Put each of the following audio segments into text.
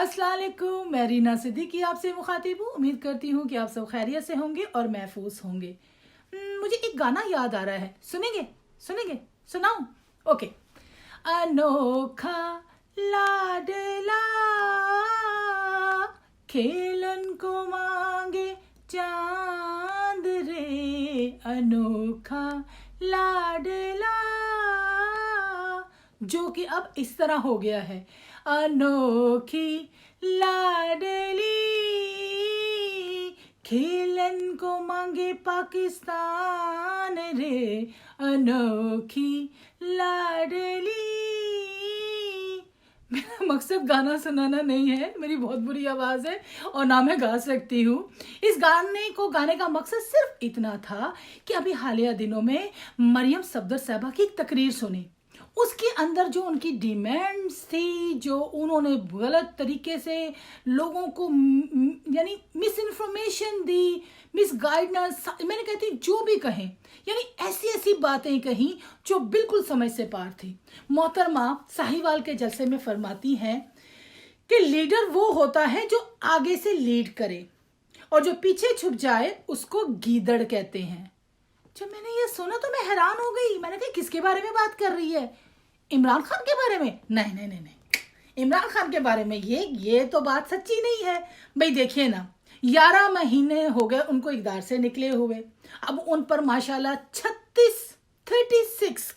अस्सलाम वालेकुम, मैं रीना सिद्दीकी आपसे मुखातिब हूँ। उम्मीद करती हूँ कि आप सब खैरियत से होंगे और महफूज होंगे। मुझे एक गाना याद आ रहा है, सुनेंगे? सुनाऊं? ओके। अनोखा लाडला खेलन को मांगे चांद रे, अनोखा लाडला, जो कि अब इस तरह हो गया है, अनोखी लाडली खेलन को मांगे पाकिस्तान रे, अनोखी लाडली। मेरा मकसद गाना सुनाना नहीं है, मेरी बहुत बुरी आवाज़ है और ना मैं गा सकती हूँ। इस गाने का मकसद सिर्फ इतना था कि अभी हालिया दिनों में मरियम सफदर साहबा की एक तकरीर सुनी। उसके अंदर जो उनकी डिमांड्स थी, जो उन्होंने गलत तरीके से लोगों को यानी मिस इन्फॉर्मेशन दी, मिस गाइडेंस, मैंने कहती जो भी कहें, यानी ऐसी ऐसी बातें कहीं जो बिल्कुल समझ से पार थी। मोहतरमा साहिवाल के जलसे में फरमाती हैं कि लीडर वो होता है जो आगे से लीड करे और जो पीछे छुप जाए उसको गीदड़ कहते हैं। जब मैंने ये सुना तो मैं हैरान हो गई। मैंने कहा किसके बारे में बात कर रही है? इमरान खान के बारे में? नहीं, इमरान खान के बारे में ये तो बात सच्ची नहीं है। भाई देखिए ना, 11 महीने हो गए उनको इक़्तिदार से निकले हुए। अब उन पर माशाल्लाह 36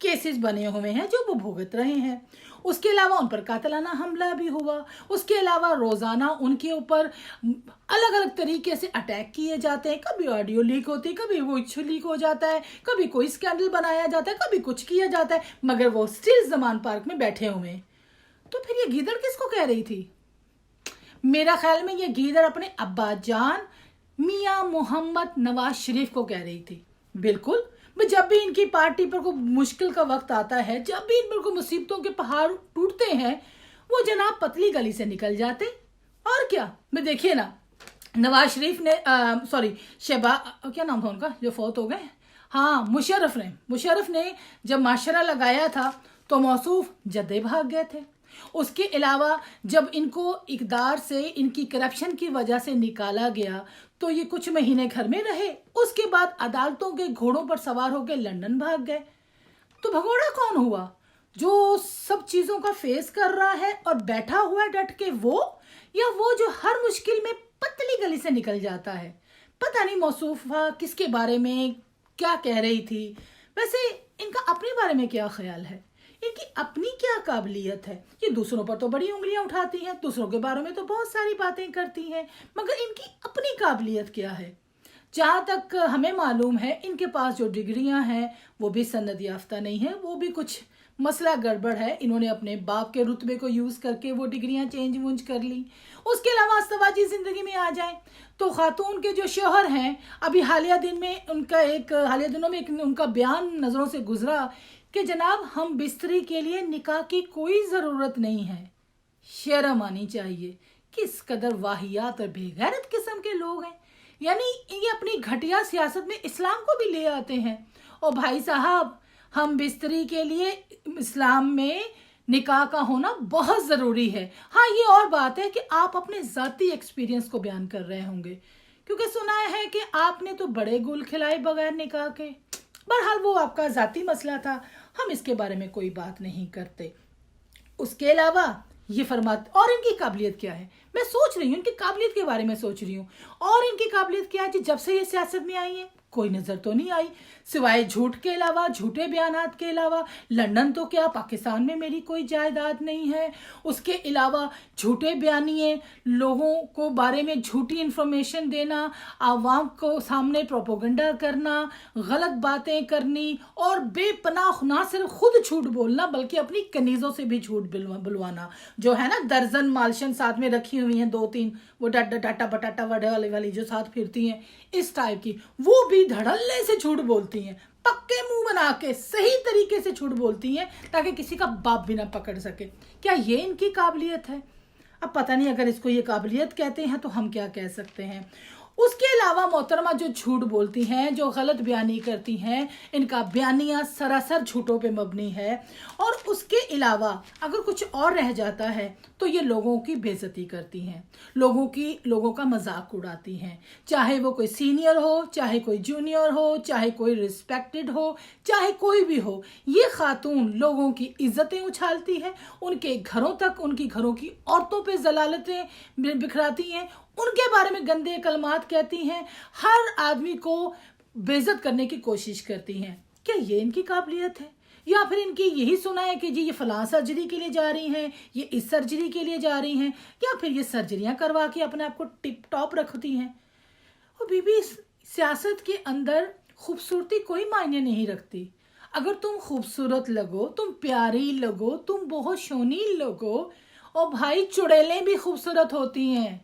केसेस बने हुए हैं जो वो भुगत रहे हैं। उसके अलावा उन पर कातिलाना हमला भी हुआ। उसके अलावा रोज़ाना उनके ऊपर अलग अलग तरीके से अटैक किए जाते हैं। कभी ऑडियो लीक होती है, कभी वो लीक हो जाता है, कभी कोई स्कैंडल बनाया जाता है, कभी कुछ किया जाता है, मगर वो स्टिल ज़मान पार्क में बैठे हुए हैं। तो फिर ये गीदड़ किसको कह रही थी? मेरा ख्याल में ये गीदड़ अपने अब्बा जान मियाँ मोहम्मद नवाज शरीफ को कह रही थी। बिल्कुल, जब भी इनकी पार्टी पर कोई मुश्किल का वक्त आता है, जब भी इन पर कोई मुसीबतों के पहाड़ टूटते हैं, वो जनाब पतली गली से निकल जाते। और क्या, मैं देखिए ना, नवाज शरीफ ने क्या नाम था उनका जो फौत हो गए, हाँ, मुशर्रफ ने जब माशरा लगाया था तो मौसूफ जद्दे भाग गए थे। उसके अलावा जब इनको इक़्तिदार से इनकी करप्शन की वजह से निकाला गया तो ये कुछ महीने घर में रहे। उसके बाद अदालतों के घोड़ों पर सवार होकर लंदन भाग गए। तो भगोड़ा कौन हुआ? जो सब चीज़ों का फेस कर रहा है और बैठा हुआ है डट के, वो, या वो जो हर मुश्किल में पतली गली से निकल जाता है? पता नहीं मौसूफा किसके बारे में क्या कह रही थी। वैसे इनका अपने बारे में क्या ख्याल है? इनकी अपनी क्या काबिलियत है? ये दूसरों पर तो बड़ी उंगलियां उठाती हैं, दूसरों के बारे में तो बहुत सारी बातें करती हैं, मगर इनकी अपनी काबिलियत क्या है? जहाँ तक हमें मालूम है इनके पास जो डिग्रियां हैं वो भी सनद याफ्ता नहीं है, वो भी कुछ मसला गड़बड़ है। इन्होंने अपने बाप के रुतबे को यूज़ करके वो डिग्रियां चेंज वूंज कर ली। उसके अलावा अस्तवाजी ज़िंदगी में आ जाए तो खातून के जो शोहर हैं, अभी हालिया दिनों में एक उनका बयान नज़रों से गुजरा कि जनाब हम बिस्तरी के लिए निकाह की कोई ज़रूरत नहीं है। शर्म आनी चाहिए। किस कदर वाहियात और बेगैरत किस्म के लोग हैं। यानी ये अपनी घटिया सियासत में इस्लाम को भी ले आते हैं। और भाई साहब, हम बिस्तरी के लिए इस्लाम में निकाह का होना बहुत ज़रूरी है। हाँ, ये और बात है कि आप अपने ज़ाती एक्सपीरियंस को बयान कर रहे होंगे, क्योंकि सुना है कि आपने तो बड़े गुल खिलाए बगैर निकाह के। बहरहाल वो आपका ज़ाती मसला था, हम इसके बारे में कोई बात नहीं करते। उसके अलावा ये फरमात, और इनकी काबिलियत क्या है? मैं सोच रही हूँ इनकी काबिलियत के बारे में सोच रही हूँ। और इनकी काबिलियत क्या है जी? जब से ये सियासत में आई है कोई नज़र तो नहीं आई, सिवाय झूठ के अलावा, झूठे बयानात के अलावा। लंदन तो क्या, पाकिस्तान में मेरी कोई जायदाद नहीं है। उसके अलावा झूठे बयानिए, लोगों को बारे में झूठी इन्फॉर्मेशन देना, आवाम को सामने प्रोपोगंडा करना, गलत बातें करनी और बेपनाह ना सिर्फ खुद झूठ बोलना बल्कि अपनी कनीज़ों से भी झूठ बुलवाना। जो है ना, दर्जन मालशन साथ में रखी हुई हैं, 2-3 वो डाटा बटाटा वडे वाली जो साथ फिरती हैं, इस टाइप की, वो भी धड़ल्ले से झूठ बोलती हैं, पक्के मुंह बना के सही तरीके से झूठ बोलती हैं ताकि किसी का बाप भी ना पकड़ सके। क्या ये इनकी काबिलियत है? अब पता नहीं, अगर इसको ये काबिलियत कहते हैं तो हम क्या कह सकते हैं। उसके अलावा मोहतरमा जो झूठ बोलती हैं, जो गलत बयानी करती हैं, इनका बयानियाँ सरासर झूठों पे मबनी है। और उसके अलावा अगर कुछ और रह जाता है तो ये लोगों की बेइज्जती करती हैं, लोगों का मजाक उड़ाती हैं, चाहे वो कोई सीनियर हो, चाहे कोई जूनियर हो, चाहे कोई रिस्पेक्टेड हो, चाहे कोई भी हो। ये खातून लोगों की इज्जतें उछालती है, उनके घरों तक, उनकी घरों की औरतों पे जलालतें बिखराती हैं, उनके बारे में गंदे कलमात कहती हैं, हर आदमी को बेइज्जत करने की कोशिश करती हैं। क्या ये इनकी काबिलियत है? या फिर इनकी यही सुना है कि जी ये फलां सर्जरी के लिए जा रही हैं, ये इस सर्जरी के लिए जा रही हैं, या फिर ये सर्जरियां करवा के अपने आप को टिप टॉप रखती हैं। और बीबी, सियासत के अंदर खूबसूरती कोई मायने नहीं रखती। अगर तुम खूबसूरत लगो, तुम प्यारी लगो, तुम बहुत शोनील लगो, और भाई चुड़ैलें भी खूबसूरत होती हैं।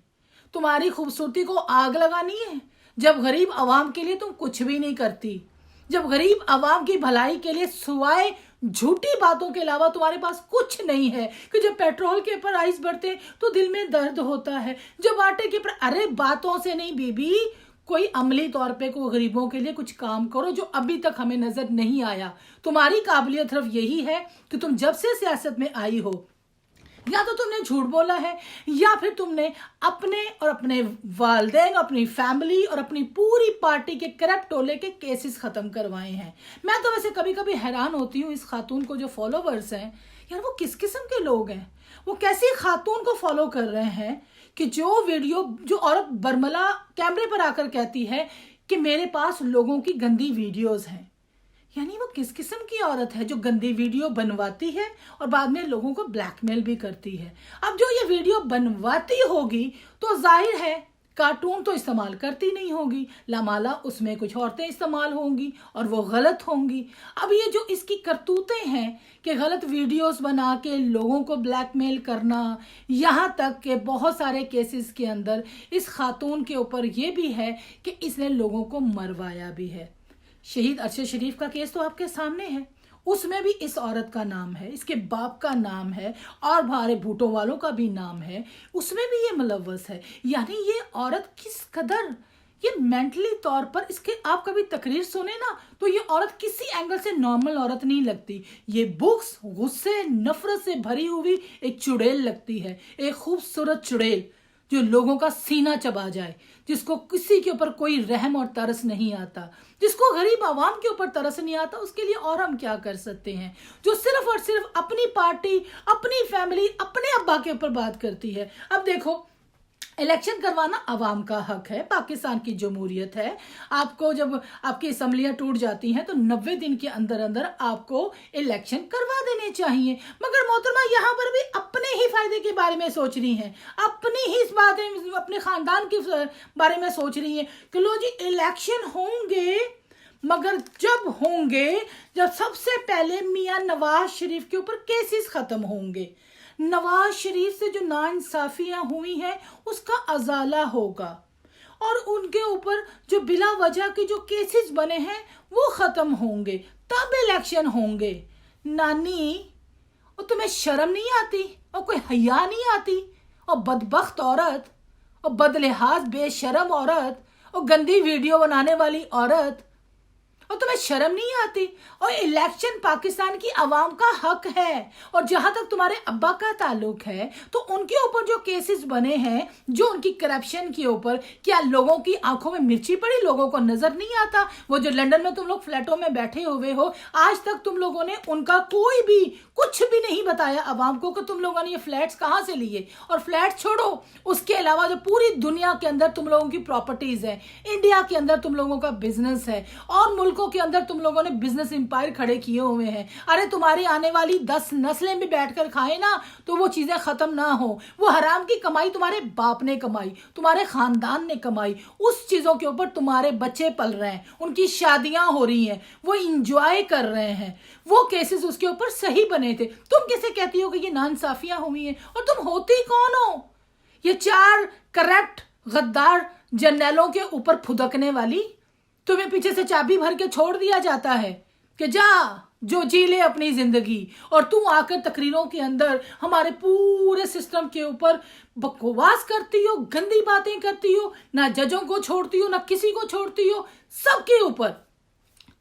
तुम्हारी खूबसूरती को आग लगानी है जब गरीब आवाम के लिए तुम कुछ भी नहीं करती, जब गरीब आवाम की भलाई के लिए सिवाय झूठी बातों के अलावा तुम्हारे पास कुछ नहीं है। कि जब पेट्रोल के ऊपर आइस बढ़ते तो दिल में दर्द होता है, जब आटे के ऊपर, अरे बातों से नहीं बीबी, कोई अमली तौर पे कोई गरीबों के लिए कुछ काम करो जो अभी तक हमें नजर नहीं आया। तुम्हारी काबिलियत सिर्फ यही है कि तुम जब से सियासत में आई हो, या तो तुमने झूठ बोला है, या फिर तुमने अपने और अपने वालिदैन, अपनी फैमिली और अपनी पूरी पार्टी के करप्ट टोले के केसेस खत्म करवाए हैं। मैं तो वैसे कभी कभी हैरान होती हूँ इस खातून को जो फॉलोवर्स हैं, यार वो किस किस्म के लोग हैं, वो कैसी खातून को फॉलो कर रहे हैं कि जो औरत बरमला कैमरे पर आकर कहती है कि मेरे पास लोगों की गंदी वीडियोस हैं। यानी वो किस किस्म की औरत है जो गंदी वीडियो बनवाती है और बाद में लोगों को ब्लैकमेल भी करती है। अब जो ये वीडियो बनवाती होगी तो जाहिर है कार्टून तो इस्तेमाल करती नहीं होगी, लामाला उसमें कुछ औरतें इस्तेमाल होंगी और वो गलत होंगी। अब ये जो इसकी करतूतें हैं कि गलत वीडियोस बना के लोगों को ब्लैकमेल करना, यहाँ तक कि बहुत सारे केसेस के अंदर इस खातून के ऊपर ये भी है कि इसने लोगों को मरवाया भी है। शहीद अरशद शरीफ का केस तो आपके सामने है, उसमें भी इस औरत का नाम है, इसके बाप का नाम है और भारे भूटो वालों का भी नाम है, उसमें भी ये मुलव्वस है। यानी ये औरत किस कदर ये मेंटली तौर पर, इसके आप कभी तकरीर सुने ना तो ये औरत किसी एंगल से नॉर्मल औरत नहीं लगती। ये बुक्स, गुस्से, नफरत से भरी हुई एक चुड़ैल लगती है, एक खूबसूरत चुड़ैल जो लोगों का सीना चबा जाए, जिसको किसी के ऊपर कोई रहम और तरस नहीं आता, जिसको गरीब आवाम के ऊपर तरस नहीं आता। उसके लिए और हम क्या कर सकते हैं, जो सिर्फ और सिर्फ अपनी पार्टी, अपनी फैमिली, अपने अब्बा के ऊपर बात करती है। अब देखो, इलेक्शन करवाना अवाम का हक है, पाकिस्तान की जमहूरियत है। आपको जब आपकी असम्बलियां टूट जाती हैं तो 90 दिन के अंदर अंदर आपको इलेक्शन करवा देने चाहिए। मगर मोहतरमा यहाँ पर भी अपने ही फायदे के बारे में सोच रही हैं, अपनी ही इस बात में, अपने खानदान के बारे में सोच रही हैं कि लो जी इलेक्शन होंगे, मगर जब होंगे जब सबसे पहले मियां नवाज शरीफ के ऊपर केसेस खत्म होंगे, नवाज शरीफ से जो नाइंसाफियां हुई हैं उसका अजाला होगा, और उनके ऊपर जो बिला वजह के जो केसेस बने हैं वो खत्म होंगे, तब इलेक्शन होंगे। नानी, और तुम्हें शर्म नहीं आती और कोई हया नहीं आती? और बदबख्त औरत, और बदलिहाज बेशरम औरत, और गंदी वीडियो बनाने वाली औरत, और तुम्हें शर्म नहीं आती? और इलेक्शन पाकिस्तान की आवाम का हक है, और जहां तक तुम्हारे अब्बा का ताल्लुक है तो उनके ऊपर जो केसेस बने हैं, जो उनकी करप्शन के ऊपर, क्या लोगों की आंखों में मिर्ची पड़ी, लोगों को नजर नहीं आता? वो जो लंदन में तुम लोग फ्लैटों में बैठे हुए हो, आज तक तुम लोगों ने उनका कोई भी कुछ भी नहीं बताया आवाम को कि तुम लोगों ने ये फ्लैट्स कहां से लिए। और फ्लैट छोड़ो, उसके अलावा जो पूरी दुनिया के अंदर तुम लोगों की प्रॉपर्टीज है, इंडिया के अंदर तुम लोगों का बिजनेस है, और मुल्कों के अंदर तुम लोगों ने बिजनेस एम्पायर खड़े किए हुए हैं। अरे तुम्हारी आने वाली 10 नस्लें भी बैठकर खाए ना तो वो चीजें खत्म ना हो। वो हराम की कमाई तुम्हारे बाप ने कमाई, तुम्हारे खानदान ने कमाई, उस चीजों के ऊपर तुम्हारे बच्चे पल रहे हैं, उनकी शादियां हो रही हैं, वो इंजॉय कर रहे हैं, वो केसेस उसके ऊपर सही बने थे। तुम कैसे कहती हो कि ये नाइंसाफियां हुई हैं? और तुम होती कौन हो? ये 4 करप्ट गद्दार जर्नैलों के ऊपर फुदकने वाली। तुम्हें पीछे से चाबी भर के छोड़ दिया जाता है कि जा जो जी ले अपनी जिंदगी, और तू आकर तकरीरों के अंदर हमारे पूरे सिस्टम के ऊपर बकवास करती हो, गंदी बातें करती हो, ना जजों को छोड़ती हो, ना किसी को छोड़ती हो,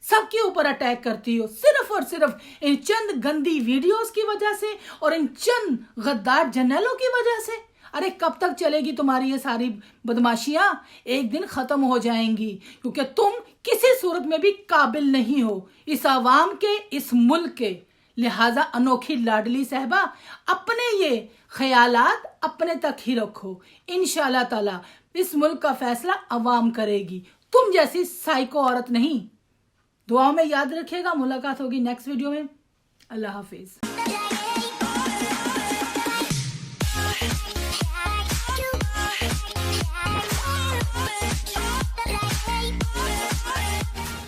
सबके ऊपर अटैक करती हो, सिर्फ और सिर्फ इन चंद गंदी वीडियोस की वजह से और इन चंद गद्दार जर्नलों की वजह से। अरे कब तक चलेगी तुम्हारी ये सारी बदमाशियां? एक दिन खत्म हो जाएंगी, क्योंकि तुम किसी सूरत में भी काबिल नहीं हो इस आवाम के, इस मुल्क के। लिहाजा अनोखी लाडली साहबा, अपने ये ख्यालात अपने तक ही रखो। इंशाल्लाह ताला इस मुल्क का फैसला अवाम करेगी, तुम जैसी साइको औरत नहीं। दुआओं में याद रखिएगा। मुलाकात होगी नेक्स्ट वीडियो में। अल्लाह हाफिज।